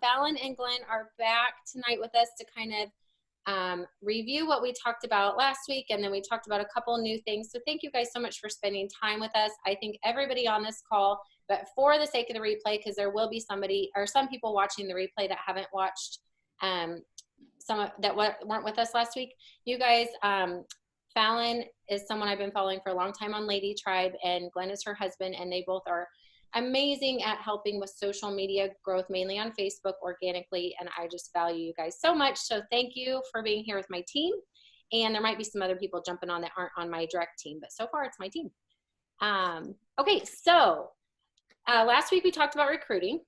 Fallon and Glen are back tonight with us to kind of review what we talked about last week, and then we talked about a couple new things. So thank you guys so much for spending time with us. I think everybody on this call, but for the sake of the replay, because there will be somebody or some people watching the replay that haven't watched, that weren't with us last week. You guys, Fallon is someone I've been following for a long time on Lady Tribe, and Glen is her husband, and they both are amazing at helping with social media growth, mainly on Facebook organically, and I just value you guys so much. So thank you for being here with my team. And there might be some other people jumping on that aren't on my direct team, but so far it's my team. Okay, so last week we talked about recruiting,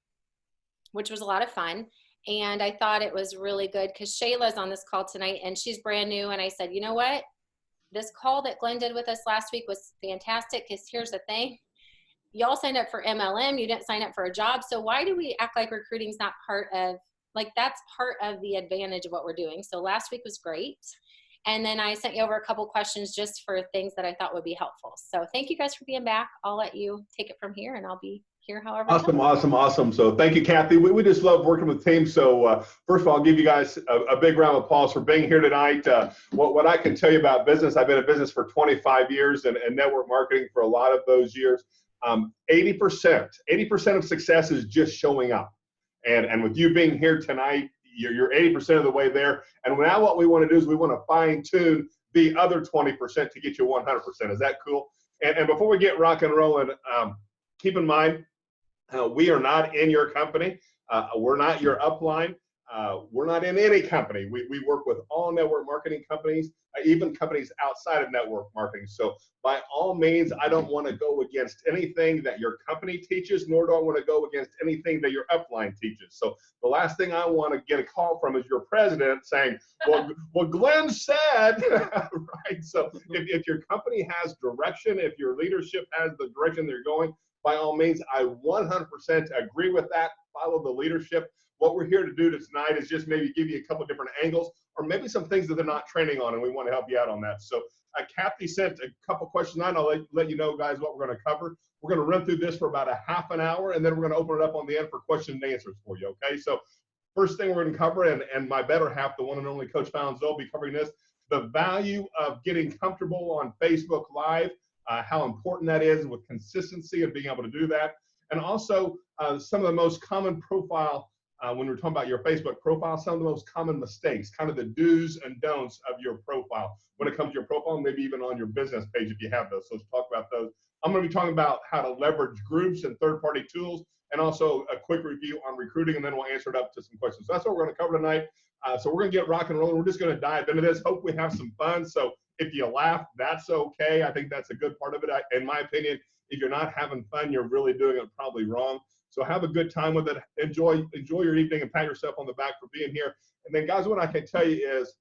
which was a lot of fun. And I thought it was really good because Shayla's on this call tonight and she's brand new. And I said, you know what? This call that Glen did with us last week was fantastic, because here's the thing. Y'all signed up for MLM, you didn't sign up for a job. So why do we act like recruiting's not part of, like, that's part of the advantage of what we're doing. So last week was great. And then I sent you over a couple questions just for things that I thought would be helpful. So thank you guys for being back. I'll let you take it from here and I'll be here however. Awesome. So thank you, Kathy. We just love working with teams. So first of all, I'll give you guys a big round of applause for being here tonight. What I can tell you about business, I've been in business for 25 years and network marketing for a lot of those years. 80% of success is just showing up. And with you being here tonight, you're 80% of the way there. And now what we want to do is we want to fine tune the other 20% to get you 100%. Is that cool? And before we get rock and rolling, keep in mind, we are not in your company. We're not your upline. We're not in any company. We work with all network marketing companies, even companies outside of network marketing. So by all means, I don't want to go against anything that your company teaches, nor do I want to go against anything that your upline teaches. So the last thing I want to get a call from is your president saying, well Glen said, right? So if your company has direction, if your leadership has the direction they're going, by all means, I 100% agree with that. Follow the leadership. What we're here to do tonight is just maybe give you a couple different angles, or maybe some things that they're not training on, and we want to help you out on that. So Kathy sent a couple questions on. I'll let you know, guys, what we're going to cover. We're going to run through this for about a half an hour, and then we're going to open it up on the end for questions and answers for you, okay? So first thing we're going to cover, and my better half, the one and only Coach Fallon, will be covering this, the value of getting comfortable on Facebook Live, how important that is with consistency and being able to do that, and also some of the most common profile, when we're talking about your Facebook profile, some of the most common mistakes, kind of the do's and don'ts of your profile when it comes to your profile, maybe even on your business page if you have those. So let's talk about those. I'm going to be talking about how to leverage groups and third-party tools, and also a quick review on recruiting, and then we'll answer it up to some questions. So that's what we're going to cover tonight. So we're going to get rock and rolling. We're just going to dive into this. Hope we have some fun. So if you laugh, that's okay. I think that's a good part of it. In my opinion, if you're not having fun, you're really doing it probably wrong. So have a good time with it. Enjoy your evening and pat yourself on the back for being here. And then, guys, what I can tell you is,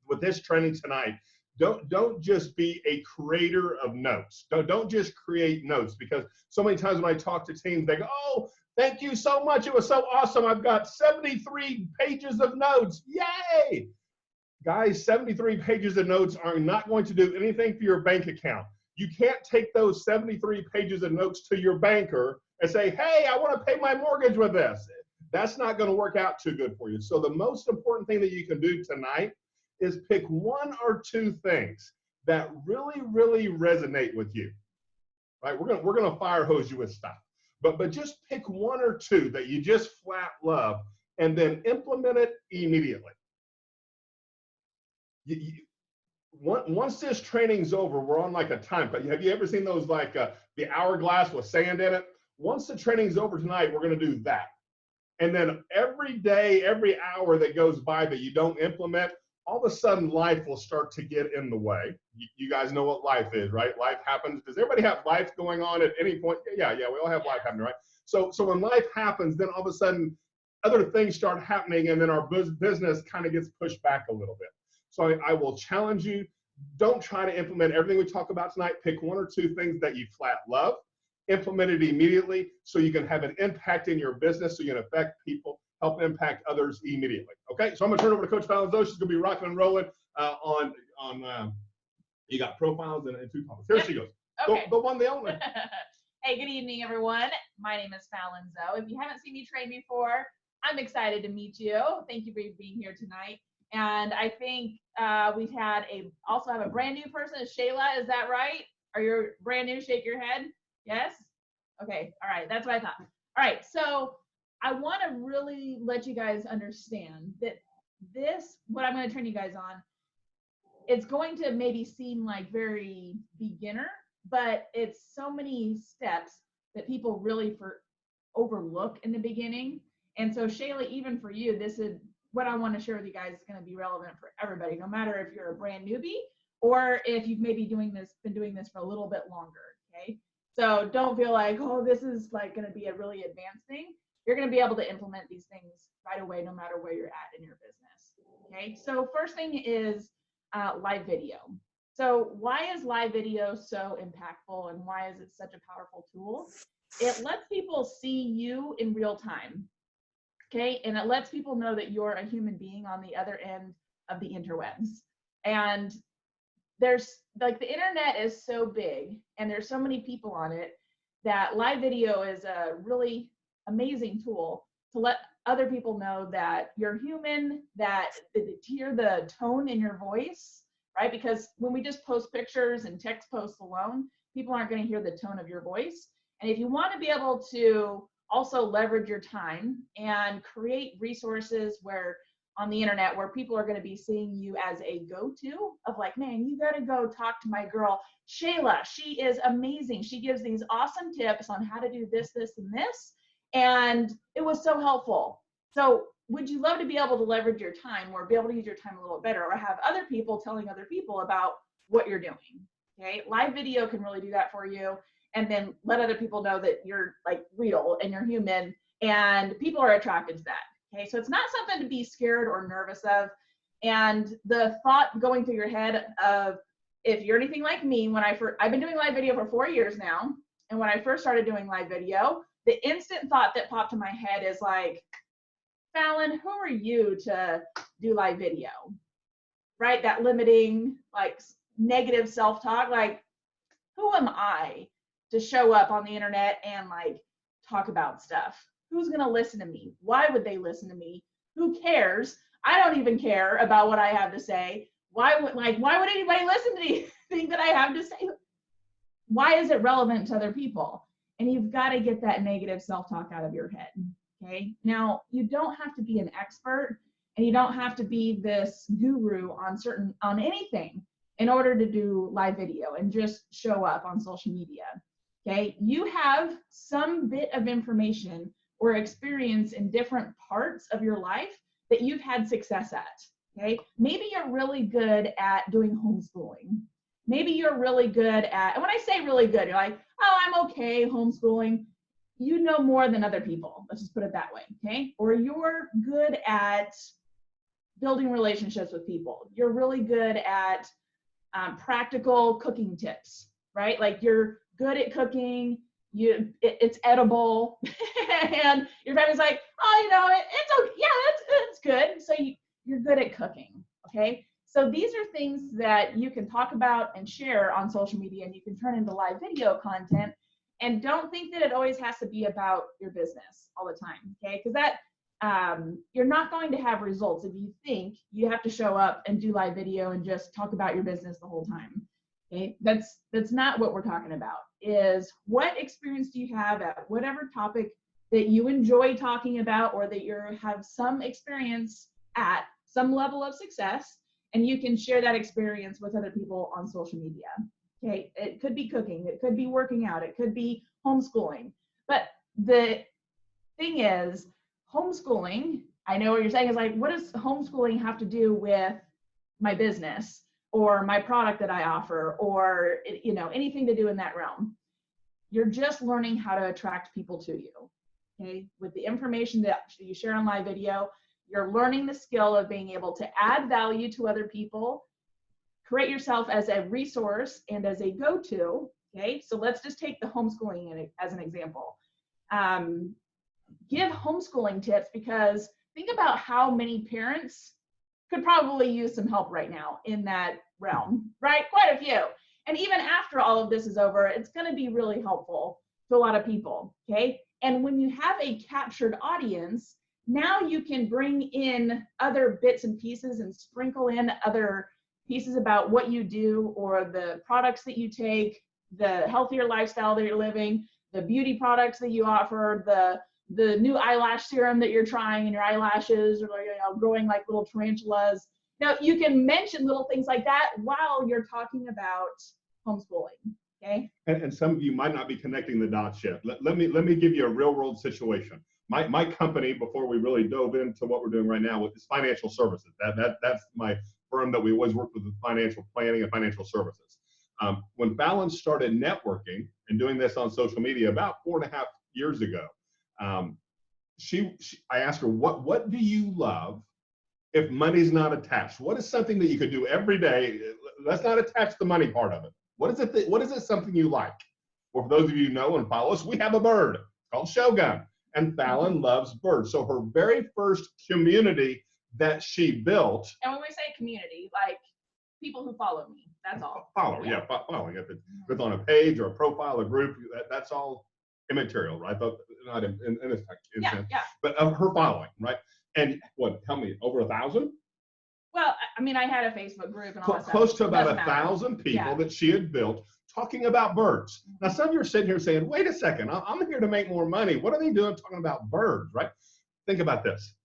with this training tonight, don't just be a creator of notes. Don't just create notes, because so many times when I talk to teams, they go, oh, thank you so much. It was so awesome. I've got 73 pages of notes. Yay! Guys, 73 pages of notes are not going to do anything for your bank account. You can't take those 73 pages of notes to your banker and say, hey, I want to pay my mortgage with this. That's not going to work out too good for you. So the most important thing that you can do tonight is pick one or two things that really, really resonate with you. Right? We're going to fire hose you with stuff. But just pick one or two that you just flat love, and then implement it immediately. Once this training's over, we're on like a time cut. Have you ever seen those, like the hourglass with sand in it? Once the training's over tonight, we're going to do that. And then every day, every hour that goes by that you don't implement, all of a sudden life will start to get in the way. You guys know what life is, right? Life happens. Does everybody have life going on at any point? Yeah, we all have life happening, right? So when life happens, then all of a sudden other things start happening, and then our business kind of gets pushed back a little bit. So I will challenge you, don't try to implement everything we talk about tonight. Pick one or two things that you flat love, implement it immediately so you can have an impact in your business, so you can affect people, help impact others immediately. Okay, so I'm gonna turn it over to Coach Fallon. She's gonna be rocking and rolling on you got profiles and two topics. Here she goes. Okay. The one, the only. Hey, good evening, everyone. My name is Fallon Zoe. If you haven't seen me train before, I'm excited to meet you. Thank you for being here tonight. And I think we've had also have a brand new person, Shayla. Is that right? Are you brand new? Shake your head. Yes? Okay. All right. That's what I thought. All right. So I want to really let you guys understand that what I'm going to turn you guys on, it's going to maybe seem like very beginner, but it's so many steps that people really overlook in the beginning. And so Shayla, even for you, this is what I want to share with you guys is going to be relevant for everybody, no matter if you're a brand newbie or if you've maybe been doing this for a little bit longer. Okay. So don't feel like, oh, this is like going to be a really advanced thing. You're going to be able to implement these things right away, no matter where you're at in your business. Okay. So first thing is live video. So why is live video so impactful and why is it such a powerful tool? It lets people see you in real time. Okay. And it lets people know that you're a human being on the other end of the interwebs. And there's like the internet is so big and there's so many people on it that live video is a really amazing tool to let other people know that you're human, that to hear the tone in your voice, right? Because when we just post pictures and text posts alone, people aren't going to hear the tone of your voice. And if you want to be able to also leverage your time and create resources where on the internet where people are going to be seeing you as a go-to of like, man, you got to go talk to my girl, Shayla. She is amazing. She gives these awesome tips on how to do this, this, and this. And it was so helpful. So would you love to be able to leverage your time or be able to use your time a little better or have other people telling other people about what you're doing? Okay. Live video can really do that for you. And then let other people know that you're like real and you're human and people are attracted to that. Okay, so it's not something to be scared or nervous of. And the thought going through your head of, if you're anything like me, I've been doing live video for 4 years now. And when I first started doing live video, the instant thought that popped in my head is like, Fallon, who are you to do live video? Right? That limiting, like negative self-talk, like, who am I to show up on the internet and like talk about stuff? Who's going to listen to me? Why would they listen to me? Who cares? I don't even care about what I have to say. Why would anybody listen to anything that I have to say? Why is it relevant to other people? And you've got to get that negative self-talk out of your head. Okay. Now, you don't have to be an expert and you don't have to be this guru on anything in order to do live video and just show up on social media. Okay. You have some bit of information or experience in different parts of your life that you've had success at. Okay. Maybe you're really good at doing homeschooling. Maybe you're really good at, and when I say really good, you're like, oh, I'm okay homeschooling. You know more than other people. Let's just put it that way. Okay. Or you're good at building relationships with people. You're really good at practical cooking tips, right? Like you're good at cooking. It's edible and your family's like, oh, it's okay. Yeah, it's good. So you're good at cooking. Okay. So these are things that you can talk about and share on social media and you can turn into live video content. And don't think that it always has to be about your business all the time. Okay. Because you're not going to have results if you think you have to show up and do live video and just talk about your business the whole time. Okay, that's not what we're talking about. Is what experience do you have at whatever topic that you enjoy talking about or that you have some experience at some level of success, and you can share that experience with other people on social media. Okay, it could be cooking, it could be working out, it could be homeschooling. But the thing is, homeschooling, I know what you're saying is like, what does homeschooling have to do with my business or my product that I offer or anything to do in that realm? You're just learning how to attract people to you. Okay, with the information that you share on live video, you're learning the skill of being able to add value to other people, create yourself as a resource and as a go-to. Okay, so let's just take the homeschooling as an example. Give homeschooling tips because think about how many parents could probably use some help right now in that realm, right? Quite a few. And even after all of this is over, it's going to be really helpful to a lot of people, okay? And when you have a captured audience, now you can bring in other bits and pieces and sprinkle in other pieces about what you do or the products that you take, the healthier lifestyle that you're living, the beauty products that you offer, the new eyelash serum that you're trying in your eyelashes, or growing like little tarantulas. Now you can mention little things like that while you're talking about homeschooling. Okay. And some of you might not be connecting the dots yet. Let me give you a real world situation. My company, before we really dove into what we're doing right now, is financial services. That's my firm that we always work with financial planning and financial services. When Fallon started networking and doing this on social media about 4.5 years ago, I asked her, what do you love if money's not attached? What is something that you could do every day? Let's not attach the money part of it. What is it something you like? Well, for those of you who know and follow us, we have a bird called Shogun, and Fallon loves birds. So her very first community that she built. And when we say community, like people who follow me, that's all. Following. If it's on a page or a profile, a group, that's all immaterial, right? But not in this sense. But her following, right? And tell me, over 1,000? Well, I mean, I had a Facebook group and all that stuff. Close to about 1,000 people that she had built talking about birds. Now, some of you are sitting here saying, wait a second, I'm here to make more money. What are they doing talking about birds, right? Think about this.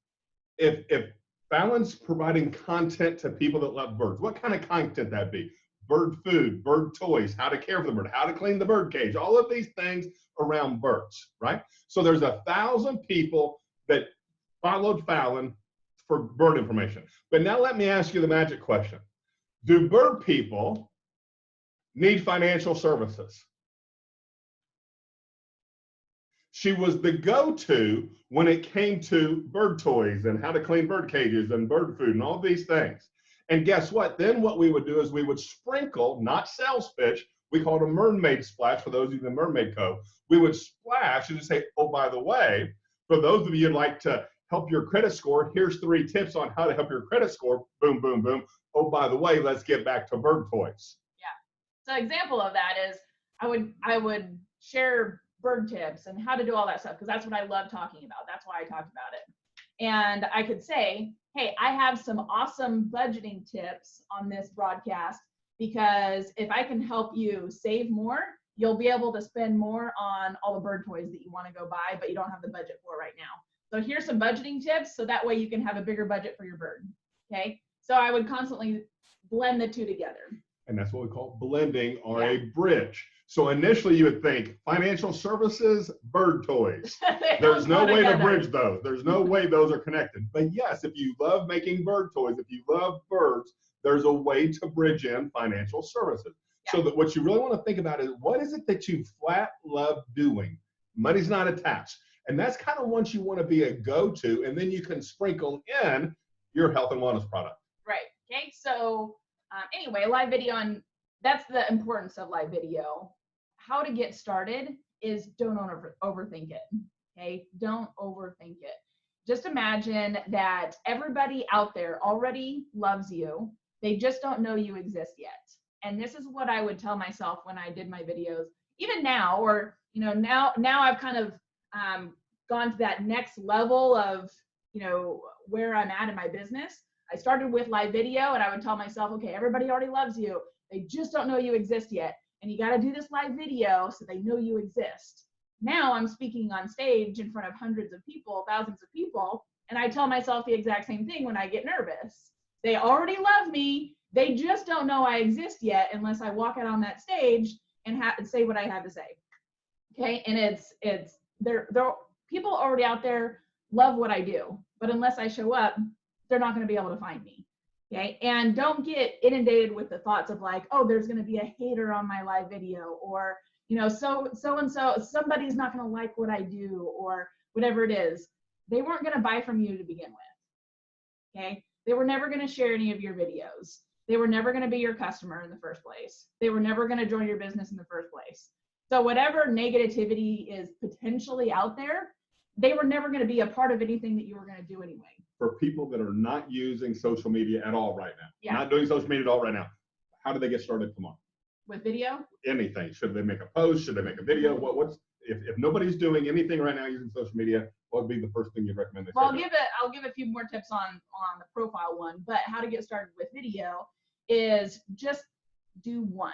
If Fallon's providing content to people that love birds, what kind of content that'd be? Bird food, bird toys, how to care for the bird, how to clean the bird cage, all of these things around birds, right? So there's 1,000 people that followed Fallon for bird information. But now let me ask you the magic question. Do bird people need financial services? She was the go-to when it came to bird toys and how to clean bird cages and bird food and all these things. And guess what? Then what we would do is we would sprinkle, not sales pitch, we call it a mermaid splash for those of you in the Mermaid Co. We would splash and just say, oh, by the way, for those of you who'd like to help your credit score, here's 3 tips on how to help your credit score. Boom, boom, boom. Oh, by the way, let's get back to bird toys. Yeah. So example of that is I would share bird tips and how to do all that stuff because that's what I love talking about. That's why I talked about it. And I could say, hey, I have some awesome budgeting tips on this broadcast because if I can help you save more, you'll be able to spend more on all the bird toys that you want to go buy, but you don't have the budget for right now. So here's some budgeting tips so that way you can have a bigger budget for your bird. Okay. So I would constantly blend the two together. And that's what we call blending or a bridge. So initially you would think financial services, bird toys. There's no way to bridge those. There's no way those are connected. But yes, if you love making bird toys, if you love birds, there's a way to bridge in financial services. Yeah. So that what you really want to think about is what is it that you flat love doing? Money's not attached. And that's kind of once you want to be a go-to, and then you can sprinkle in your health and wellness product. Right. Okay. So anyway, live video, and that's the importance of live video. How to get started is don't overthink it. Okay. Don't overthink it. Just imagine that everybody out there already loves you. They just don't know you exist yet. And this is what I would tell myself when I did my videos, even now, or, now I've kind of gone to that next level of, where I'm at in my business. I started with live video and I would tell myself, okay, everybody already loves you. They just don't know you exist yet. And you got to do this live video so they know you exist. Now I'm speaking on stage in front of hundreds of people, thousands of people. And I tell myself the exact same thing when I get nervous. They already love me. They just don't know I exist yet unless I walk out on that stage and say what I have to say. Okay. And they're people already out there love what I do, but unless I show up, they're not going to be able to find me. Okay. And don't get inundated with the thoughts of like, oh, there's going to be a hater on my live video, or, so-and-so, somebody's not going to like what I do, or whatever it is. They weren't going to buy from you to begin with. Okay. They were never going to share any of your videos. They were never going to be your customer in the first place. They were never going to join your business in the first place. So whatever negativity is potentially out there, they were never going to be a part of anything that you were going to do anyway. For people that are not using social media at all right now, not doing social media at all right now, how do they get started tomorrow? With video? Anything. Should they make a post? Should they make a video? if nobody's doing anything right now using social media, what would be the first thing you'd recommend they Well, start doing? I'll give a few more tips on the profile one, but how to get started with video is just do one.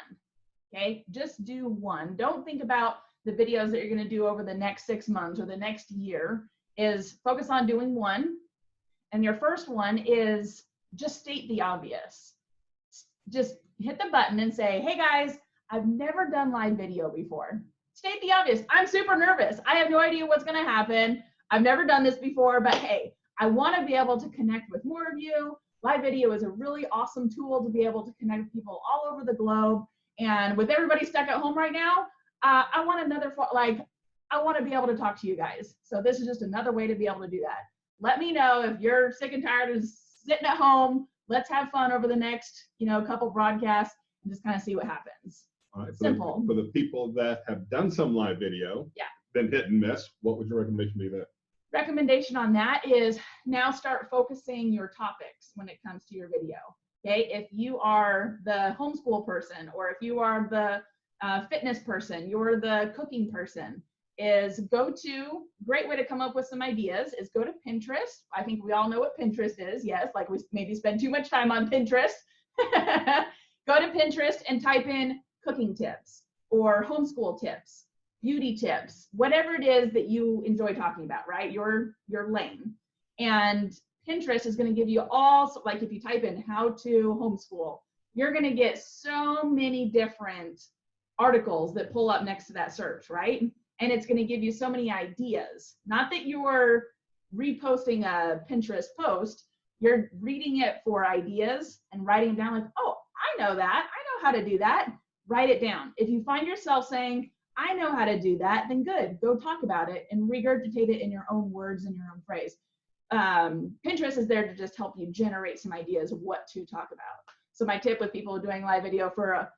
Okay, just do one. Don't think about the videos that you're going to do over the next 6 months or the next year. Is focus on doing one. And your first one is just state the obvious. Just hit the button and say, hey guys, I've never done live video before. State the obvious. I'm super nervous. I have no idea what's going to happen. I've never done this before, but hey, I want to be able to connect with more of you. Live video is a really awesome tool to be able to connect with people all over the globe. And with everybody stuck at home right now, I want I want to be able to talk to you guys. So this is just another way to be able to do that. Let me know if you're sick and tired of sitting at home. Let's have fun over the next, couple broadcasts and just kind of see what happens. All right, Simple. For the people that have done some live video, been hit and miss, what would your recommendation be there? Recommendation on that is now start focusing your topics when it comes to your video. Okay, if you are the homeschool person, or if you are the fitness person, you're the cooking person, great way to come up with some ideas is go to Pinterest. I think we all know what Pinterest is. Yes, like we maybe spend too much time on Pinterest. Go to Pinterest and type in cooking tips or homeschool tips, beauty tips, whatever it is that you enjoy talking about, right? Your lane. And Pinterest is going to give you like if you type in how to homeschool, you're going to get so many different articles that pull up next to that search, right? And it's going to give you so many ideas. Not that you're reposting a Pinterest post, you're reading it for ideas and writing down like, oh, I know that. I know how to do that. Write it down. If you find yourself saying, I know how to do that, then good. Go talk about it and regurgitate it in your own words and your own phrase. Pinterest is there to just help you generate some ideas of what to talk about. So my tip with people doing live video for,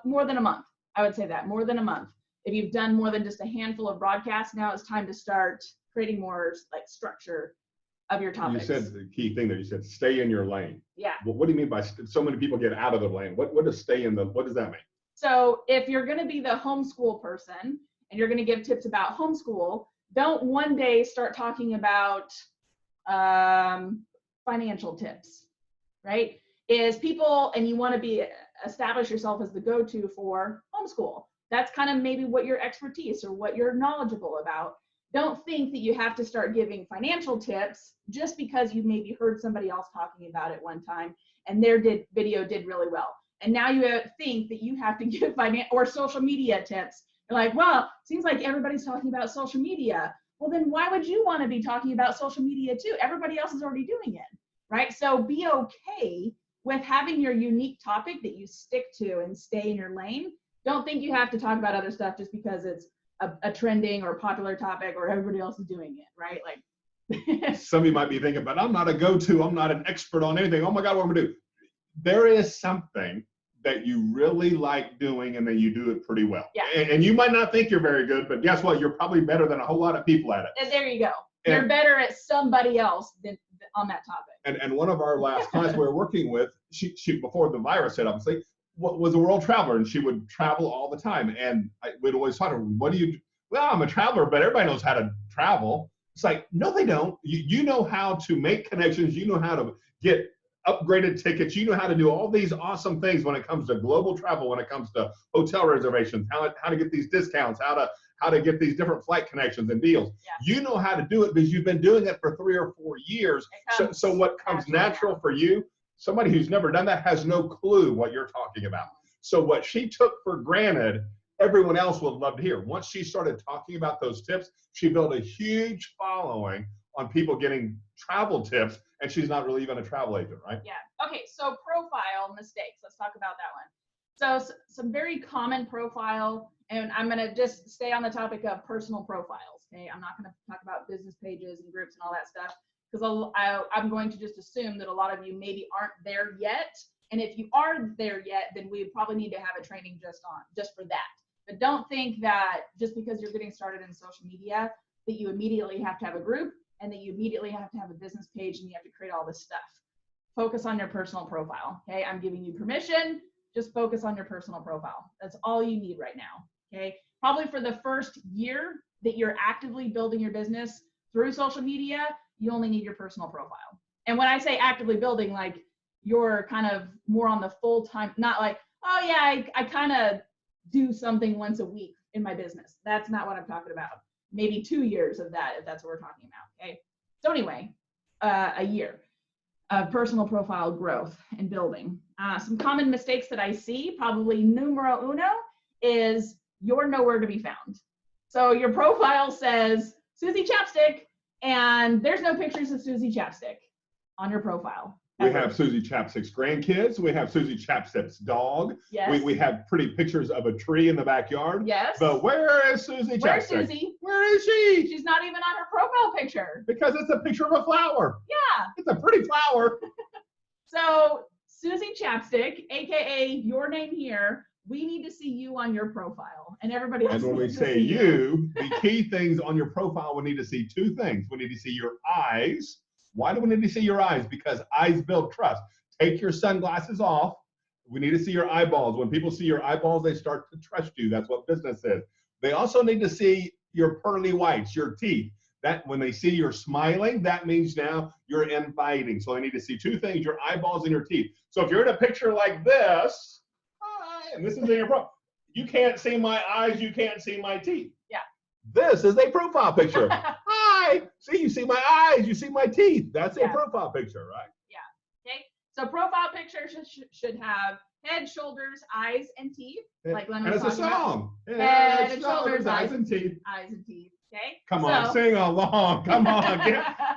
more than a month, I would say that, more than a month. If you've done more than just a handful of broadcasts, now it's time to start creating more like structure of your topics. You said the key thing there. You said stay in your lane. Yeah. What do you mean by so many people get out of their lane? What does what does that mean? So if you're going to be the homeschool person and you're going to give tips about homeschool, don't one day start talking about financial tips, right? And you want to establish yourself as the go-to for homeschool. That's kind of maybe what your expertise or what you're knowledgeable about. Don't think that you have to start giving financial tips just because you maybe heard somebody else talking about it one time and their video did really well. And now you think that you have to give or social media tips. You're like, well, seems like everybody's talking about social media. Well, then why would you want to be talking about social media too? Everybody else is already doing it, right? So be okay with having your unique topic that you stick to and stay in your lane. Don't think you have to talk about other stuff just because it's a trending or popular topic or everybody else is doing it, right? Like some of you might be thinking, but I'm not a go-to, I'm not an expert on anything. Oh my God, what am I gonna do? There is something that you really like doing and then you do it pretty well. Yeah. And you might not think you're very good, but guess what? You're probably better than a whole lot of people at it. And there you go. You're better at somebody else on that topic. And one of our last clients we were working with, she before the virus hit, obviously, was a world traveler, and she would travel all the time. And we'd always taught her, what do you do? Well, I'm a traveler, but everybody knows how to travel. It's like, no, they don't. You know how to make connections. You know how to get upgraded tickets. You know how to do all these awesome things when it comes to global travel, when it comes to hotel reservations, how to get these discounts, how to get these different flight connections and deals. Yeah. You know how to do it because you've been doing it for 3 or 4 years. So what comes natural for you, somebody who's never done that has no clue what you're talking about. So what she took for granted, everyone else would love to hear. Once she started talking about those tips, she built a huge following on people getting travel tips, and she's not really even a travel agent, right? Yeah. Okay, so profile mistakes. Let's talk about that one. So some very common profile, and I'm going to just stay on the topic of personal profiles, okay? I'm not going to talk about business pages and groups and all that stuff, because I'm going to just assume that a lot of you maybe aren't there yet. And if you are there yet, then we probably need to have a training just for that. But don't think that just because you're getting started in social media, that you immediately have to have a group and that you immediately have to have a business page and you have to create all this stuff. Focus on your personal profile, okay? I'm giving you permission. Just focus on your personal profile. That's all you need right now, okay? probably for the first year that you're actively building your business through social media, you only need your personal profile. And when I say actively building, like you're kind of more on the full time, not like, oh yeah, I kind of do something once a week in my business. That's not what I'm talking about. Maybe 2 years of that, if that's what we're talking about. Okay. So anyway, a year of personal profile growth and building. Some common mistakes that I see, probably numero uno, is you're nowhere to be found. So your profile says Susie Chapstick, and there's no pictures of Susie Chapstick on your profile. We have Susie Chapstick's grandkids. We have Susie Chapstick's dog. Yes. We have pretty pictures of a tree in the backyard. Yes. But where is Susie Chapstick? Where's Susie? Where is she? She's not even on her profile picture. Because it's a picture of a flower. Yeah. It's a pretty flower. So Susie Chapstick, AKA your name here, we need to see you on your profile, and everybody else. And when we needs to say see you, the key things on your profile, we need to see two things. We need to see your eyes. Why do we need to see your eyes? Because eyes build trust. Take your sunglasses off. We need to see your eyeballs. When people see your eyeballs, they start to trust you. That's what business is. They also need to see your pearly whites, your teeth. That when they see you're smiling, that means now you're inviting. So they need to see two things, your eyeballs and your teeth. So if you're in a picture like this, hi, and this is in your profile, you can't see my eyes, you can't see my teeth. Yeah. This is a profile picture. Hi, see, you see my eyes, you see my teeth. That's a profile picture, right? Yeah. Okay. So profile picture should have head, shoulders, eyes, and teeth. Like Glen was and it's a talking song. about. Head and shoulders, eyes and teeth. Eyes and teeth. Okay. Come on, sing along. Come on,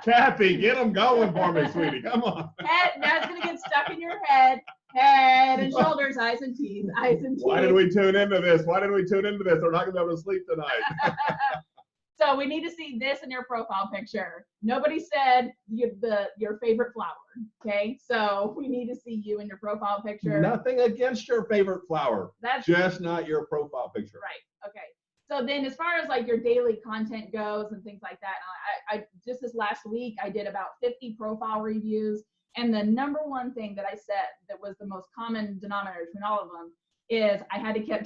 Kathy, get them going for me, sweetie. Come on. Head, that's gonna get stuck in your head. Head and shoulders, eyes and teeth. Eyes and teeth. Why did we tune into this? Why did we tune into this? We're not gonna be able to sleep tonight. So we need to see this in your profile picture. Nobody said your favorite flower. Okay, so we need to see you in your profile picture. Nothing against your favorite flower. That's just not your profile picture. Right. Okay. So then, as far as like your daily content goes and things like that, I just this last week I did about 50 profile reviews, and the number one thing that I said that was the most common denominator between all of them is I had to keep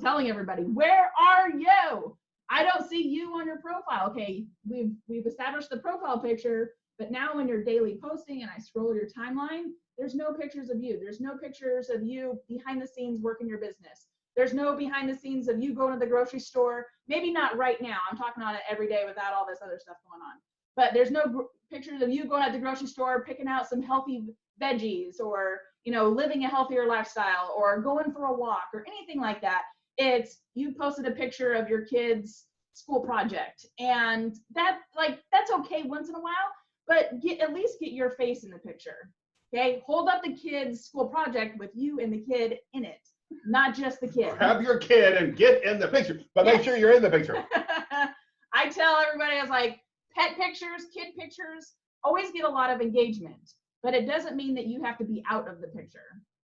telling everybody, where are you? I don't see you on your profile. Okay, we've established the profile picture, but now when you're daily posting and I scroll your timeline, there's no pictures of you. There's no pictures of you behind the scenes working your business. There's no behind the scenes of you going to the grocery store. Maybe not right now. I'm talking on it every day without all this other stuff going on. But there's no pictures of you going at the grocery store, picking out some healthy veggies, or, you know, living a healthier lifestyle, or going for a walk, or anything like that. It's you posted a picture of your kid's school project, and that's okay once in a while, but at least get your face in the picture. Okay, hold up the kid's school project with you and the kid in it, not just the kid. Have your kid and get in the picture, but make sure you're in the picture. I tell everybody, I was like, pet pictures, kid pictures always get a lot of engagement, but it doesn't mean that you have to be out of the picture.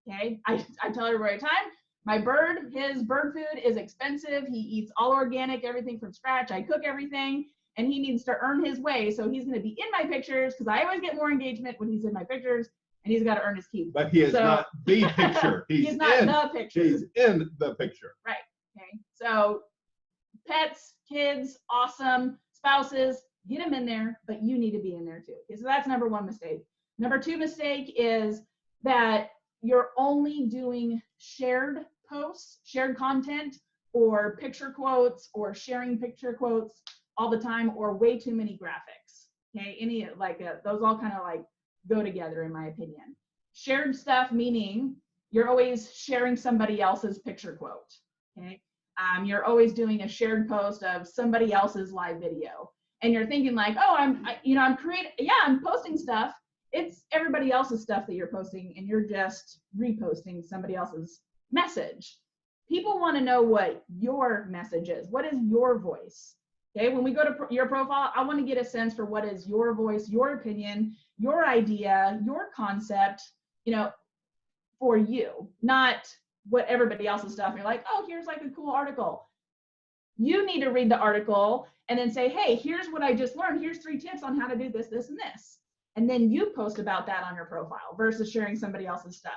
Okay, I tell everybody all the time, my bird, his bird food is expensive. He eats all organic, everything from scratch. I cook everything, and he needs to earn his way. So he's going to be in my pictures because I always get more engagement when he's in my pictures, and he's got to earn his keep. But he is not the picture. He's not the picture. He's in the picture. Right. Okay. So pets, kids, awesome, spouses, get them in there, but you need to be in there too. Okay, so that's number one mistake. Number two mistake is that you're only doing shared posts, shared content, or picture quotes, or sharing picture quotes all the time, or way too many graphics. Okay, those all kind of like go together in my opinion. Shared stuff meaning you're always sharing somebody else's picture quote. Okay, you're always doing a shared post of somebody else's live video, and you're thinking like, oh, I'm posting stuff. It's everybody else's stuff that you're posting, and you're just reposting somebody else's message. People want to know what your message is. What is your voice? Okay, when we go to your profile, I want to get a sense for what is your voice, your opinion, your idea, your concept, for you, not what everybody else's stuff. You're like, oh, here's like a cool article. You need to read the article and then say, hey, here's what I just learned. Here's 3 tips on how to do this, this, and this. And then you post about that on your profile versus sharing somebody else's stuff,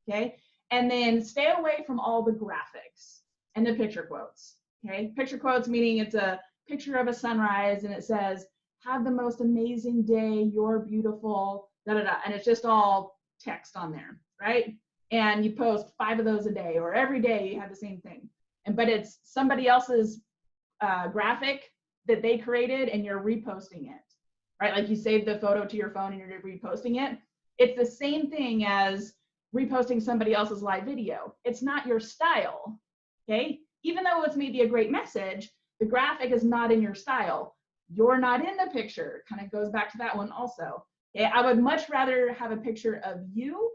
okay? And then stay away from all the graphics and the picture quotes. Okay, picture quotes meaning it's a picture of a sunrise and it says, have the most amazing day, you're beautiful, da da da. And it's just all text on there, right? And you post 5 of those a day, or every day you have the same thing. But it's somebody else's graphic that they created and you're reposting it, right? Like you save the photo to your phone and you're reposting it. It's the same thing as reposting somebody else's live video. It's not your style, okay? Even though it's maybe a great message, the graphic is not in your style. You're not in the picture. Kind of goes back to that one also. Okay? I would much rather have a picture of you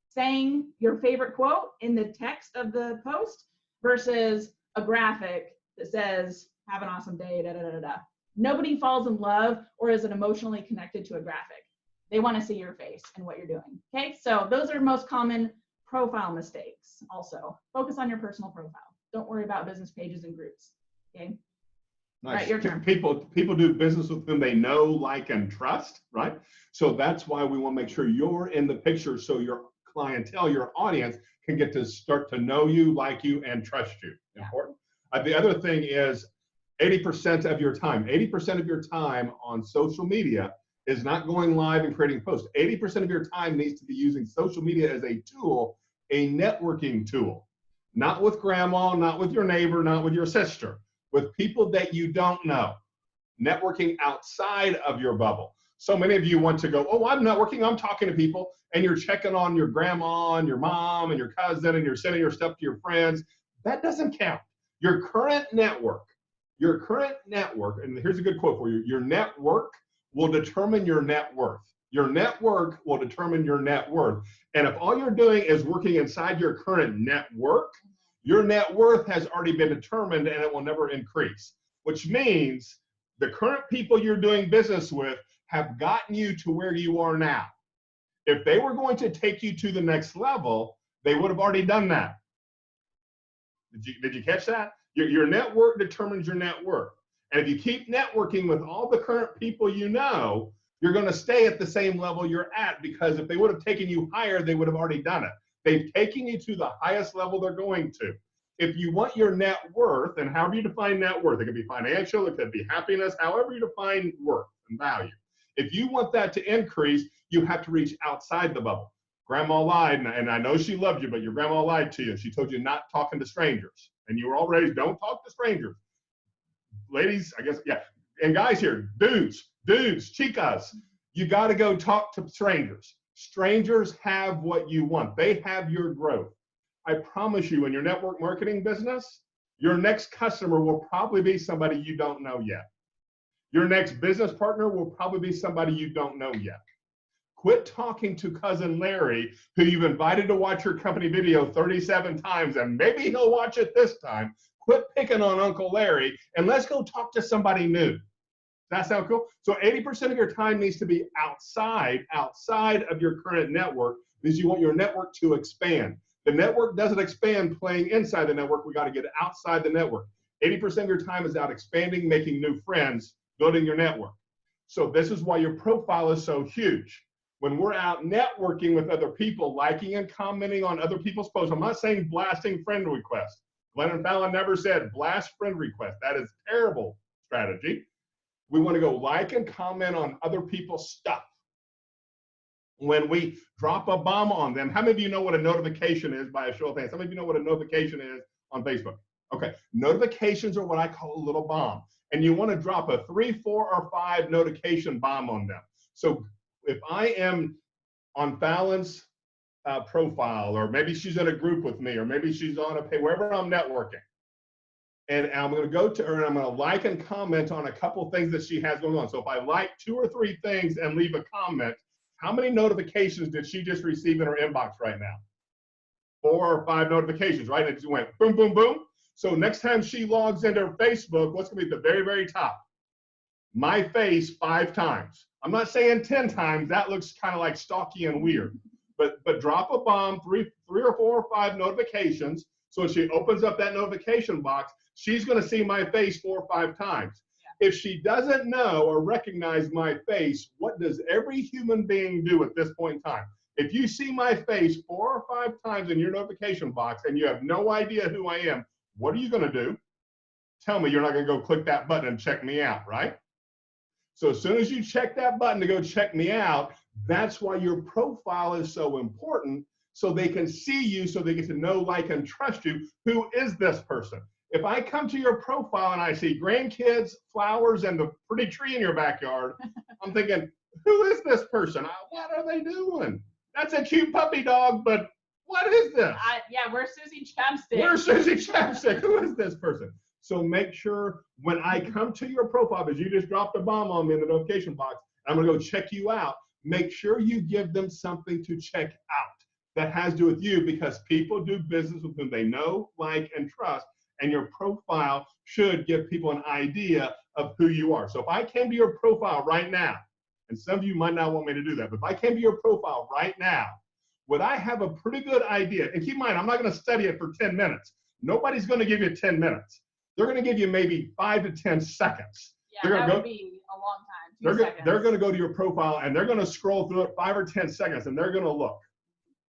saying your favorite quote in the text of the post versus a graphic that says, have an awesome day, da da da da. Nobody falls in love or is emotionally connected to a graphic. They want to see your face and what you're doing. Okay, so those are most common profile mistakes. Also, focus on your personal profile. Don't worry about business pages and groups. Okay. Nice. Right, your turn. People do business with whom they know, like, and trust, right? So that's why we want to make sure you're in the picture so your clientele, your audience, can get to start to know you, like you, and trust you. Yeah. Important. The other thing is 80% of your time. 80% of your time on social media is not going live and creating posts. 80% of your time needs to be using social media as a tool, a networking tool. Not with grandma, not with your neighbor, not with your sister, with people that you don't know. Networking outside of your bubble. So many of you want to go, oh, I'm networking, I'm talking to people, and you're checking on your grandma and your mom and your cousin, and you're sending your stuff to your friends. That doesn't count. Your current network, and here's a good quote for you, your network will determine your net worth. Your network will determine your net worth. And if all you're doing is working inside your current network, your net worth has already been determined and it will never increase, which means the current people you're doing business with have gotten you to where you are now. If they were going to take you to the next level, they would have already done that. Did you catch that? Your network determines your net worth. And if you keep networking with all the current people you know, you're going to stay at the same level you're at, because if they would have taken you higher, they would have already done it. They've taken you to the highest level they're going to. If you want your net worth, and however you define net worth, it could be financial, it could be happiness, however you define worth and value. If you want that to increase, you have to reach outside the bubble. Grandma lied, and I know she loved you, but your grandma lied to you. She told you not talking to strangers. And you were all raised, don't talk to strangers. Ladies, I guess, yeah. And guys here, dudes, chicas, you got to go talk to strangers. Strangers have what you want. They have your growth. I promise you, in your network marketing business, your next customer will probably be somebody you don't know yet. Your next business partner will probably be somebody you don't know yet. Quit talking to cousin Larry, who you've invited to watch your company video 37 times, and maybe he'll watch it this time. Quit picking on Uncle Larry, and let's go talk to somebody new. That sound cool? So 80% of your time needs to be outside of your current network, because you want your network to expand. The network doesn't expand playing inside the network. We got to get outside the network. 80% of your time is out expanding, making new friends, building your network. So this is why your profile is so huge. When we're out networking with other people, liking and commenting on other people's posts, I'm not saying blasting friend requests. Glen and Fallon never said blast friend request. That is terrible strategy. We want to go like and comment on other people's stuff. When we drop a bomb on them, how many of you know what a notification is by a show of hands? How many of you know what a notification is on Facebook? Okay, notifications are what I call a little bomb. And you want to drop a 3, 4, or 5 notification bomb on them. So if I am on Fallon's profile, or maybe she's in a group with me, or maybe she's on a page, wherever I'm networking, and I'm going to go to her and I'm going to like and comment on a couple things that she has going on. So if I like 2 or 3 things and leave a comment, how many notifications did she just receive in her inbox right now? 4 or 5 notifications, right? And it just went boom, boom, boom. So next time she logs into her Facebook, what's going to be at the very, very top? My face 5 times. I'm not saying 10 times. That looks kind of like stalky and weird. But drop a bomb, 3 or 4 or 5 notifications. So she opens up that notification box, she's going to see my face 4 or 5 times. Yeah. If she doesn't know or recognize my face, what does every human being do at this point in time? If you see my face 4 or 5 times in your notification box and you have no idea who I am, what are you going to do? tell me you're not going to go click that button and check me out, right? So as soon as you check that button to go check me out, that's why your profile is so important, so they can see you, so they get to know, like, and trust you. Who is this person? If I come to your profile and I see grandkids, flowers, and the pretty tree in your backyard, I'm thinking, who is this person? What are they doing? That's a cute puppy dog, but what is this? Yeah, where's Susie Chapstick? Where's Susie Chapstick? Who is this person? So make sure when I come to your profile, because you just dropped a bomb on me in the notification box, I'm going to go check you out. Make sure you give them something to check out that has to do with you, because people do business with whom they know, like, and trust. And your profile should give people an idea of who you are. So if I came to your profile right now, and some of you might not want me to do that, but if I came to your profile right now, would I have a pretty good idea? And keep in mind, I'm not going to study it for 10 minutes. Nobody's going to give you 10 minutes. They're going to give you maybe 5 to 10 seconds. Yeah, that would be a long time. They're going to go to your profile and they're going to scroll through it 5 or 10 seconds, and they're going to look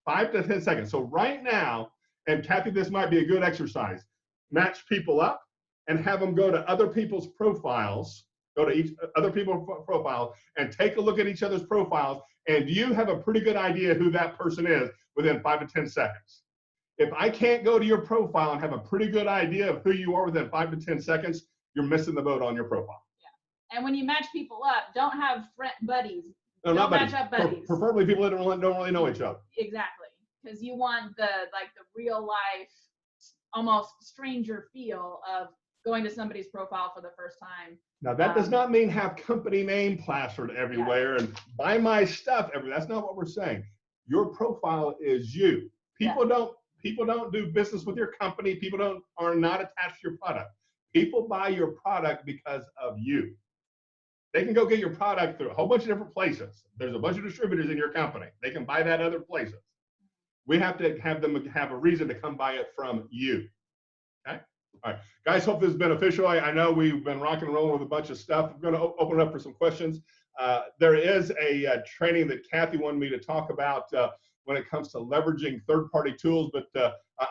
5 to 10 seconds. So right now, and Kathy, this might be a good exercise. Match people up and have them go to other people's profiles, go to each other people's profiles and take a look at each other's profiles, and you have a pretty good idea who that person is within 5 to 10 seconds. If I can't go to your profile and have a pretty good idea of who you are within 5 to 10 seconds, you're missing the boat on your profile. Yeah. And when you match people up, don't have buddies. No, don't not match up buddies. Preferably people that don't really know each other. Exactly. Because you want the real life, almost stranger feel of going to somebody's profile for the first time. Now that does not mean have company name plastered everywhere and buy my stuff everywhere. That's not what we're saying. Your profile is you. People don't do business with your company. People are not attached to your product. People buy your product because of you. They can go get your product through a whole bunch of different places. There's a bunch of distributors in your company. They can buy that other places. We have to have them have a reason to come buy it from you. Okay? All right. Guys, hope this is beneficial. I know we've been rocking and rolling with a bunch of stuff. I'm going to open it up for some questions. There is a training that Kathy wanted me to talk about when it comes to leveraging third-party tools, but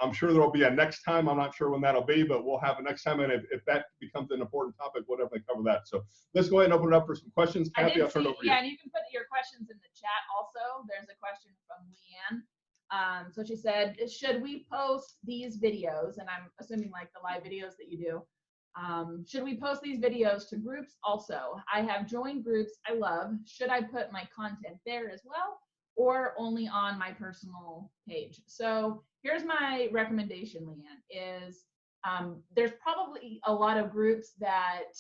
I'm sure there will be a next time. I'm not sure when that'll be, but we'll have a next time. And if that becomes an important topic, we'll definitely cover that. So let's go ahead and open it up for some questions. Kathy, I'll turn it over to you. Yeah, and you can put your questions in the chat also. There's a question from Leanne. So she said, should we post these videos? And I'm assuming like the live videos that you do. Should we post these videos to groups also? I have joined groups I love. Should I put my content there as well, or only on my personal page? So here's my recommendation, Leanne, is there's probably a lot of groups that,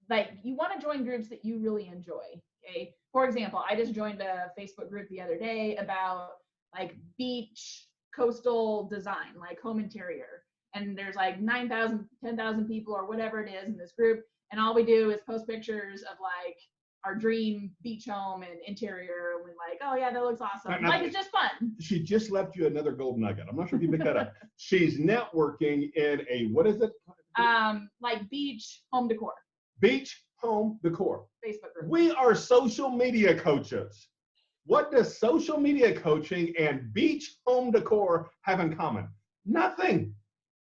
like, you want to join groups that you really enjoy. Okay. For example, I just joined a Facebook group the other day about like beach coastal design, like home interior. And there's like 9,000, 10,000 people or whatever it is in this group. And all we do is post pictures of like our dream beach home and interior. And we're like, oh yeah, that looks awesome. Now, like, it's just fun. She just left you another gold nugget. I'm not sure if you picked that up. She's networking in a, what is it? Like beach home decor. Beach home decor. Facebook group. We are social media coaches. What does social media coaching and beach home decor have in common? Nothing.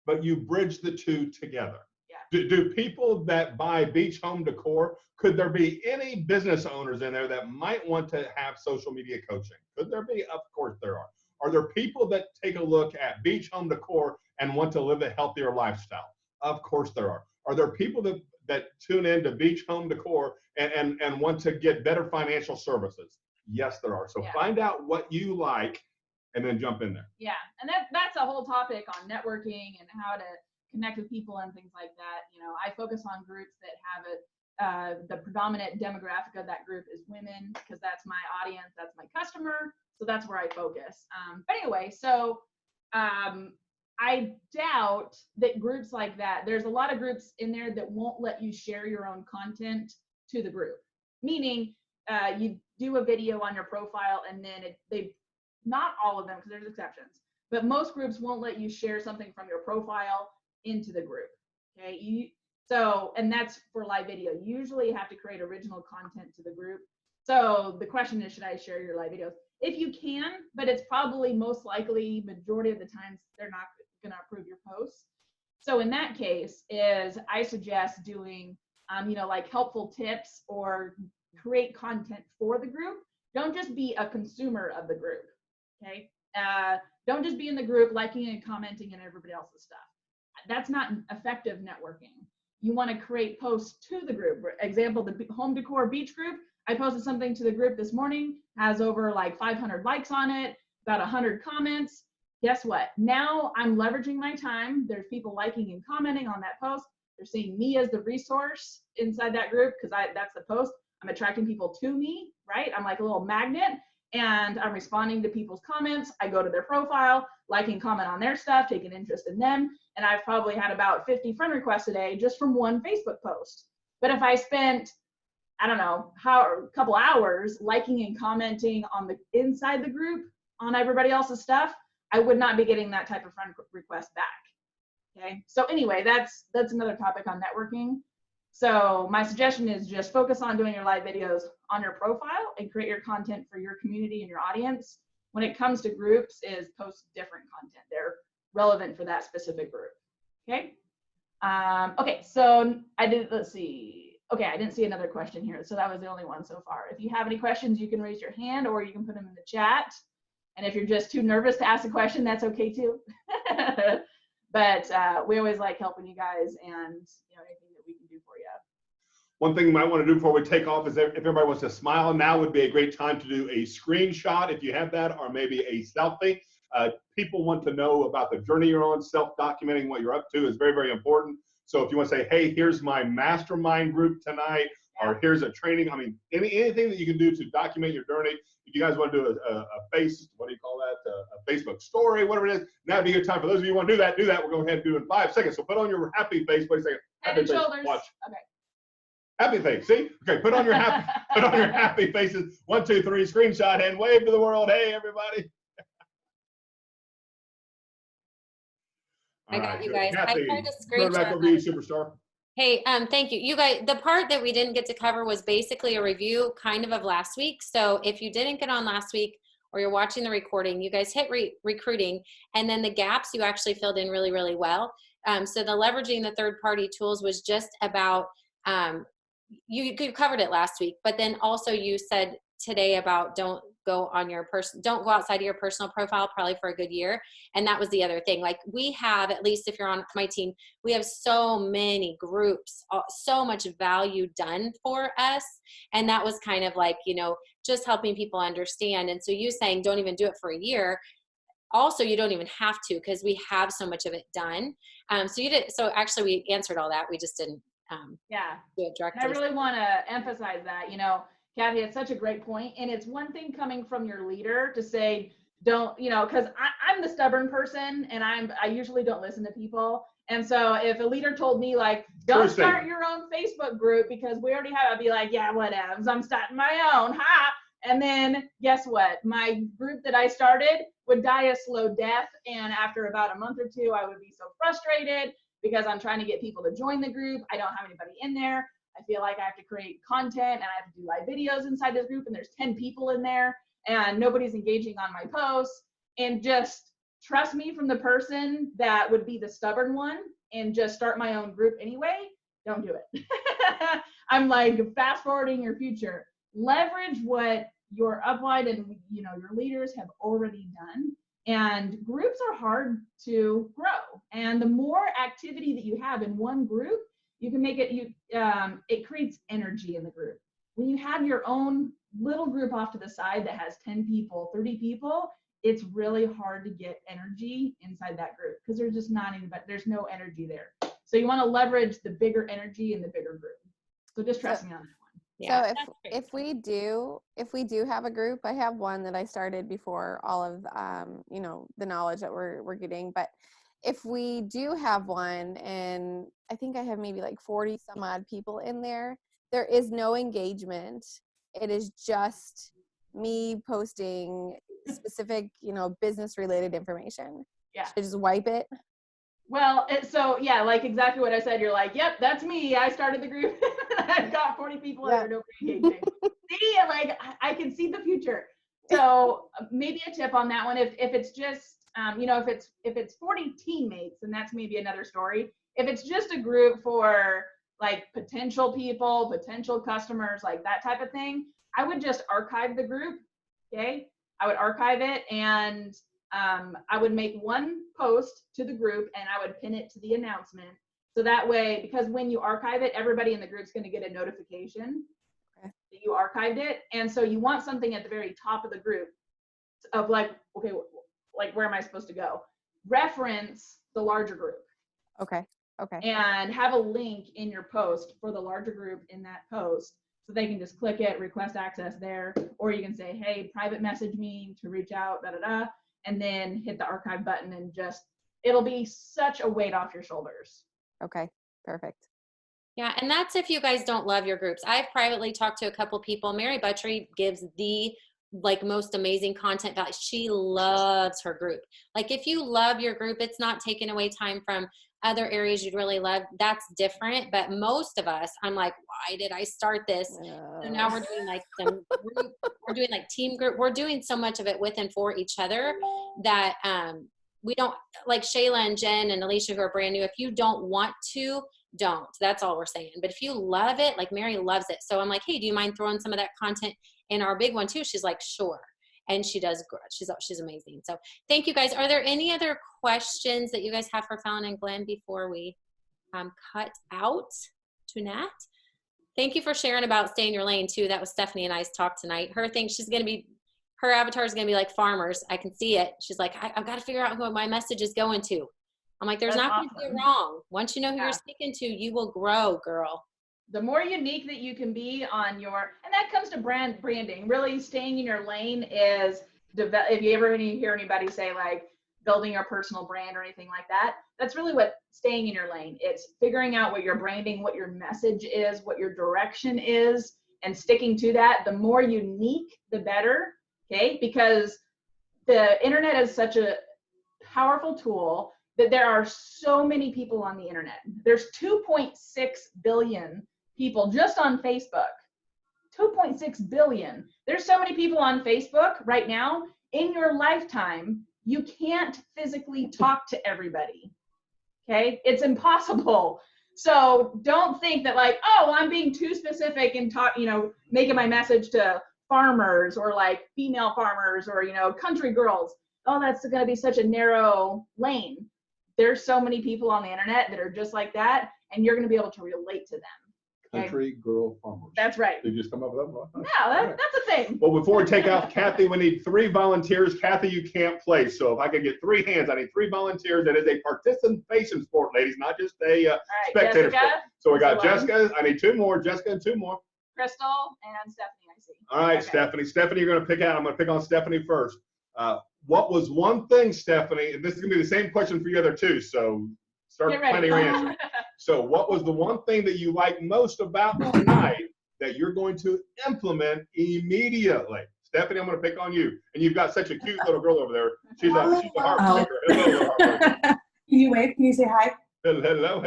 But you bridge the two together. Yeah. Do people that buy beach home decor, could there be any business owners in there that might want to have social media coaching? Could there be? Of course there are. Are there people that take a look at beach home decor and want to live a healthier lifestyle? Of course there are. Are there people that tune into beach home decor and want to get better financial services? Yes, there are. So find out what you like and then jump in there. Yeah, and that's a whole topic on networking and how to connect with people and things like that. You know, I focus on groups that have the predominant demographic of that group is women, because that's my audience, that's my customer, so that's where I focus. But anyway, so I doubt that groups like that, there's a lot of groups in there that won't let you share your own content to the group. Meaning, you do a video on your profile and then they, not all of them, because there's exceptions, but most groups won't let you share something from your profile into the group. Okay, and that's for live video. You usually have to create original content to the group. So the question is, should I share your live videos? If you can, but it's probably most likely majority of the times they're not going to approve your posts. So in that case is I suggest doing, like helpful tips or create content for the group. Don't just be a consumer of the group. Okay. Don't just be in the group liking and commenting and everybody else's stuff. That's not effective networking. You want to create posts to the group. For example, the home decor beach group, I posted something to the group this morning, has over like 500 likes on it, about 100 comments. Guess what? Now I'm leveraging my time. There's people liking and commenting on that post. They're seeing me as the resource inside that group because that's the post. I'm attracting people to me, right? I'm like a little magnet, and I'm responding to people's comments. I go to their profile, like and comment on their stuff, take an interest in them. And I've probably had about 50 friend requests a day just from one Facebook post. But if I spent, I don't know, a couple hours liking and commenting on the inside the group on everybody else's stuff, I would not be getting that type of friend request back. Okay. So anyway, that's another topic on networking. So my suggestion is just focus on doing your live videos on your profile and create your content for your community and your audience. When it comes to groups, is post different content. They're relevant for that specific group. Okay. Okay. So let's see. Okay. I didn't see another question here. So that was the only one so far. If you have any questions, you can raise your hand or you can put them in the chat. And if you're just too nervous to ask a question, that's okay too. But we always like helping you guys and anything that we can do for you. One thing you might want to do before we take off is if everybody wants to smile, now would be a great time to do a screenshot if you have that, or maybe a selfie. People want to know about the journey you're on. Self-documenting what you're up to is very, very important. So if you want to say, hey, here's my mastermind group tonight, or here's a training, I mean, anything that you can do to document your journey. If you guys want to do a Facebook story, whatever it is, now would be a good time. For those of you who want to do that, we'll go ahead and do it in 5 seconds. So put on your happy face. Wait a second. Head and shoulders. Watch. Okay. Happy face. See? Okay, put on your happy faces. 1, 2, 3, screenshot and wave to the world. Hey, everybody. I got you guys. Kathy, I tried to turn screenshot. back over to you, superstar. Hey, thank you. You guys, the part that we didn't get to cover was basically a review kind of last week. So if you didn't get on last week or you're watching the recording, you guys hit recruiting, and then the gaps you actually filled in really, really well. So the leveraging the third-party tools was just about, you covered it last week, but then also you said today about don't go outside of your personal profile probably for a good year. And that was the other thing. Like we have, at least if you're on my team, we have so many groups, so much value done for us. And that was kind of like, just helping people understand. And so you saying don't even do it for a year. Also, you don't even have to, because we have so much of it done. So actually we answered all that. We just didn't do it directly. And I really want to emphasize that, Kathy, it's such a great point. And it's one thing coming from your leader to say, don't, because I'm the stubborn person and I usually don't listen to people. And so if a leader told me like, don't start your own Facebook group because we already have, I'd be like, yeah, whatever, I'm starting my own, And then guess what? My group that I started would die a slow death. And after about a month or two, I would be so frustrated because I'm trying to get people to join the group. I don't have anybody in there. I feel like I have to create content and I have to do live videos inside this group and there's 10 people in there and nobody's engaging on my posts. And just trust me from the person that would be the stubborn one and just start my own group anyway. Don't do it. I'm like fast forwarding your future. Leverage what your upline and your leaders have already done. And groups are hard to grow. And the more activity that you have in one group, you can make it, it creates energy in the group. When you have your own little group off to the side that has 10 people, 30 people, it's really hard to get energy inside that group because there's just there's no energy there. So you want to leverage the bigger energy in the bigger group. So just trust me on that one. Yeah, so if we do have a group, I have one that I started before all of the knowledge that we're getting, but if we do have one, and I think I have maybe like 40 some odd people in there, there is no engagement. It is just me posting specific, business related information. Yeah. Should I just wipe it? Well, like exactly what I said. You're like, yep, that's me. I started the group. I've got 40 people and they're nobody engaging. See, like I can see the future. So maybe a tip on that one, if it's just you know, if it's 40 teammates, then that's maybe another story. If it's just a group for like potential people, potential customers, like that type of thing, I would just archive the group. Okay, I would archive it, and I would make one post to the group, and I would pin it to the announcement. So that way, because when you archive it, everybody in the group's going to get a notification that you archived it. And so you want something at the very top of the group of like, okay, like where am I supposed to go? Reference the larger group. Okay. And have a link in your post for the larger group in that post, so they can just click it, request access there, or you can say, hey, private message me to reach out, and then hit the archive button, and just, it'll be such a weight off your shoulders. Okay. Perfect. Yeah, and that's if you guys don't love your groups. I've privately talked to a couple people. Mary Buttrey gives the most amazing content value. She loves her group. Like if you love your group, it's not taking away time from other areas you'd really love. That's different. But most of us, I'm like, why did I start this? So now we're doing like some group, we're doing like team group. We're doing so much of it with and for each other that we don't, like Shayla and Jen and Alicia who are brand new, if you don't want to, don't. That's all we're saying. But if you love it, like Mary loves it. So I'm like, hey, do you mind throwing some of that content in our big one too? She's like, sure. And she does good. She's amazing. So thank you guys. Are there any other questions that you guys have for Fallon and Glen before we cut out to Nat? Thank you for sharing about stay in your lane too. That was Stephanie and I's talk tonight. Her thing, her avatar is going to be like farmers. I can see it. She's like, I've got to figure out who my message is going to. I'm like, there's That's not going to be wrong. Once you know who you're speaking to, you will grow, girl. The more unique that you can be on your, and that comes to branding, really staying in your lane is, if you ever hear anybody say like building your personal brand or anything like that, that's really what staying in your lane. It's figuring out what your branding, what your message is, what your direction is, and sticking to that. The more unique, the better, okay? Because the internet is such a powerful tool that there are so many people on the internet. There's 2.6 billion people just on Facebook. 2.6 billion. There's so many people on Facebook right now. In your lifetime, you can't physically talk to everybody. Okay? It's impossible. So don't think that like, oh, I'm being too specific and making my message to farmers or like female farmers or, country girls. Oh, that's going to be such a narrow lane. There's so many people on the internet that are just like that, and you're going to be able to relate to them. Okay? Country girl farmers. That's right. Did you just come up with that one? No, that's a thing. Well, before we take out Kathy, we need 3 volunteers. Kathy, you can't play. So if I could get 3 hands, I need 3 volunteers. That is a participation sport, ladies, not just a spectator Jessica, sport. So we got Jessica. I need 2 more. Jessica and 2 more. Crystal and Stephanie, I see. All right, Okay. Stephanie. Stephanie, you're going to pick out. I'm going to pick on Stephanie first. What was one thing, Stephanie, and this is going to be the same question for you other 2, so start planning your answer. So what was the one thing that you liked most about tonight that you're going to implement immediately? Stephanie, I'm going to pick on you. And you've got such a cute little girl over there. She's a heartbreaker. Hello, heartbreaker. Can you wave? Can you say hi? Hello.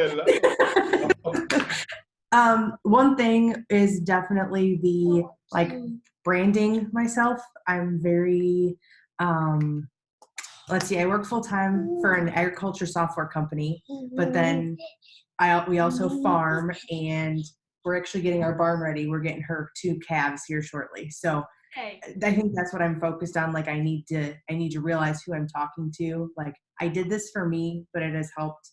One thing is definitely the branding myself. I'm very let's see, I work full-time for an agriculture software company, but then we also farm, and we're actually getting our barn ready. We're getting her 2 calves here shortly. So I think that's what I'm focused on. Like I need to realize who I'm talking to. Like I did this for me, but it has helped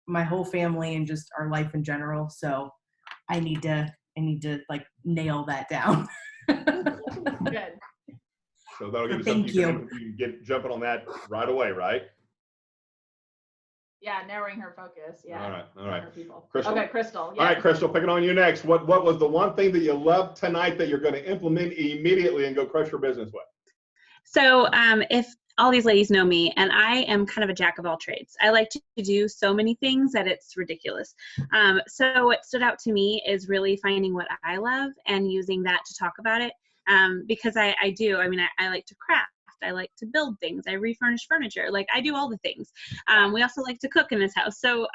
my whole family and just our life in general. So I need to like nail that down. Good. So that'll give you Thank something you. you can get jumping on that right away, right? Yeah, narrowing her focus. Yeah. All right. People. Crystal? Okay, Crystal. Yeah. All right, Crystal, picking on you next. What was the one thing that you loved tonight that you're going to implement immediately and go crush your business with? So if all these ladies know me, and I am kind of a jack of all trades. I like to do so many things that it's ridiculous. So what stood out to me is really finding what I love and using that to talk about it. Because I like to craft. I like to build things. I refurnish furniture. Like I do all the things. We also like to cook in this house. So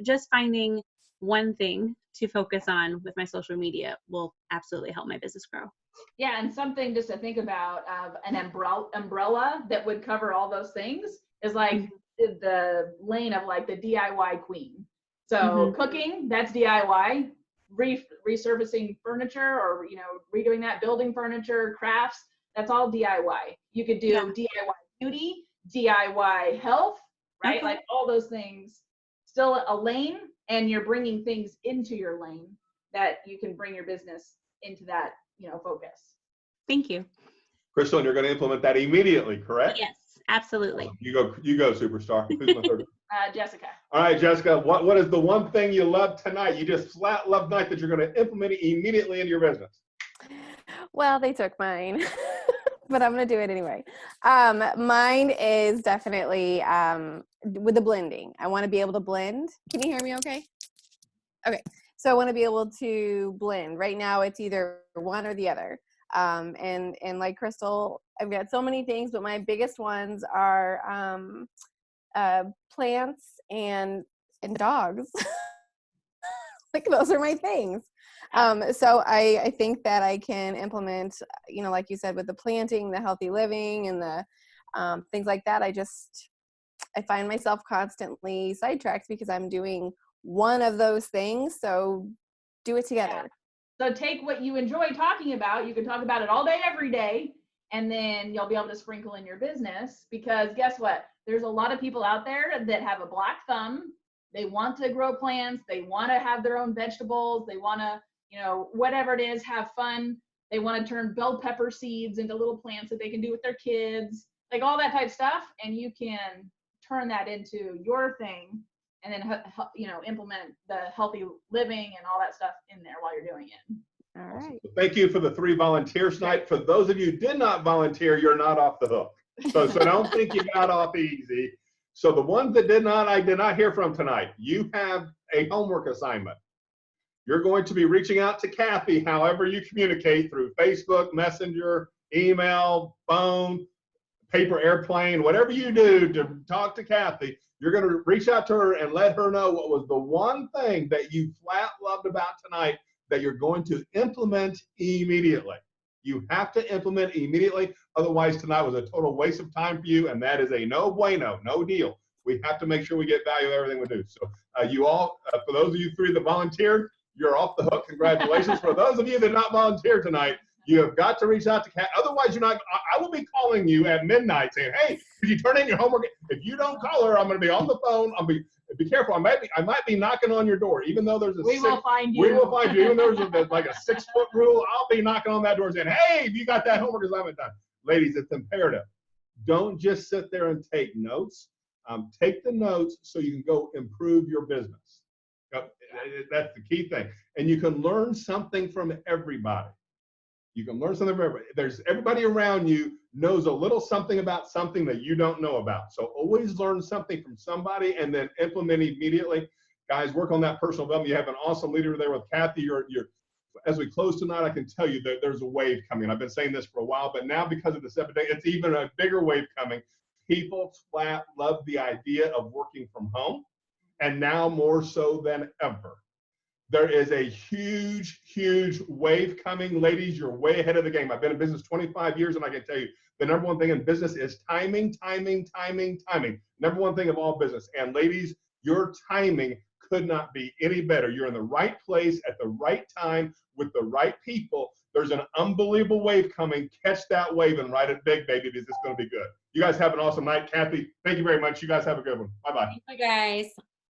just finding one thing to focus on with my social media will absolutely help my business grow. Yeah, and something just to think about of an umbrella that would cover all those things is like the lane of like the DIY queen. So cooking, that's DIY. Resurfacing furniture, or redoing that, building furniture, crafts, that's all DIY. You could do DIY beauty, DIY health, right? Okay. Like all those things, still a lane, and you're bringing things into your lane that you can bring your business into that focus. Thank you. Crystal, and you're going to implement that immediately, correct? Yes, absolutely. You go, superstar. Who's my third? Jessica. All right, Jessica, what is the one thing you love tonight? You just flat love tonight that you're going to implement it immediately into your business. Well, they took mine, but I'm going to do it anyway. Mine is definitely with the blending. I want to be able to blend. Can you hear me okay? Okay. So I want to be able to blend. Right now it's either one or the other. And like Crystal, I've got so many things, but my biggest ones are plants and dogs. Like those are my things. So I think that I can implement, like you said, with the planting, the healthy living, and the things like that. I find myself constantly sidetracked because I'm doing one of those things. So do it together. So take what you enjoy talking about. You can talk about it all day, every day, and then you'll be able to sprinkle in your business, because guess what? There's a lot of people out there that have a black thumb. They want to grow plants. They want to have their own vegetables. They want to, whatever it is, have fun. They want to turn bell pepper seeds into little plants that they can do with their kids, like all that type of stuff. And you can turn that into your thing, and then, implement the healthy living and all that stuff in there while you're doing it. All right. Thank you for the 3 volunteers tonight. For those of you who did not volunteer, you're not off the hook. So don't think you got off easy. So the ones that I did not hear from tonight, you have a homework assignment. You're going to be reaching out to Kathy, however you communicate, through Facebook, Messenger, email, phone, paper airplane, whatever you do to talk to Kathy. You're going to reach out to her and let her know what was the one thing that you flat loved about tonight that you're going to implement immediately. You have to implement immediately. Otherwise, tonight was a total waste of time for you, and that is a no bueno, no deal. We have to make sure we get value of everything we do. So you all, for those of you 3 that volunteered, you're off the hook. Congratulations. For those of you that did not volunteer tonight, you have got to reach out to Kat. Otherwise, you're not. I will be calling you at midnight saying, "Hey, did you turn in your homework?" If you don't call her, I'm going to be on the phone. Be careful. I might be knocking on your door, even though there's a. We will find you. We will find you. Even though there's like a 6-foot rule, I'll be knocking on that door saying, "Hey, have you got that homework assignment done?" Ladies, it's imperative. Don't just sit there and take notes. Take the notes so you can go improve your business. That's the key thing, and you can learn something from everybody. You can learn something from everybody. Everybody around you knows a little something about something that you don't know about. So always learn something from somebody and then implement immediately. Guys, work on that personal development. You have an awesome leader there with Kathy. As we close tonight, I can tell you that there's a wave coming. I've been saying this for a while, but now because of this epidemic, it's even a bigger wave coming. People flat love the idea of working from home, and now more so than ever. There is a huge, huge wave coming. Ladies, you're way ahead of the game. I've been in business 25 years, and I can tell you the number one thing in business is timing, timing, timing, timing. Number one thing of all business. And ladies, your timing could not be any better. You're in the right place at the right time with the right people. There's an unbelievable wave coming. Catch that wave and ride it big, baby, because it's going to be good. You guys have an awesome night. Kathy, thank you very much. You guys have a good one. Bye-bye. Thank you, guys.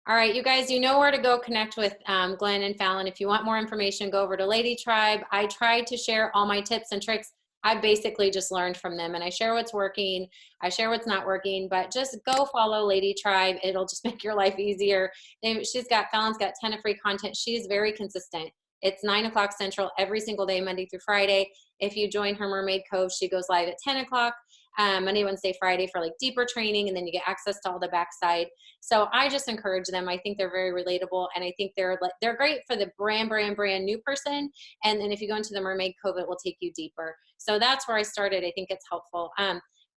All right, you guys, you know where to go connect with Glen and Fallon. If you want more information, go over to Lady Tribe. I try to share all my tips and tricks. I basically just learned from them, and I share what's working. I share what's not working, but just go follow Lady Tribe. It'll just make your life easier. Fallon's got a ton of free content. She's very consistent. It's 9 o'clock Central every single day, Monday through Friday. If you join her Mermaid Cove, she goes live at 10 o'clock. Monday, Wednesday, Friday for like deeper training, and then you get access to all the backside. So I just encourage them. I think they're very relatable, and I think they're great for the brand new person. And then if you go into the Mermaid Cove, it will take you deeper. So that's where I started. I think it's helpful.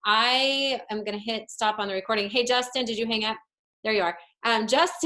I am going to hit stop on the recording. Hey, Justin, did you hang up? There you are. Justin.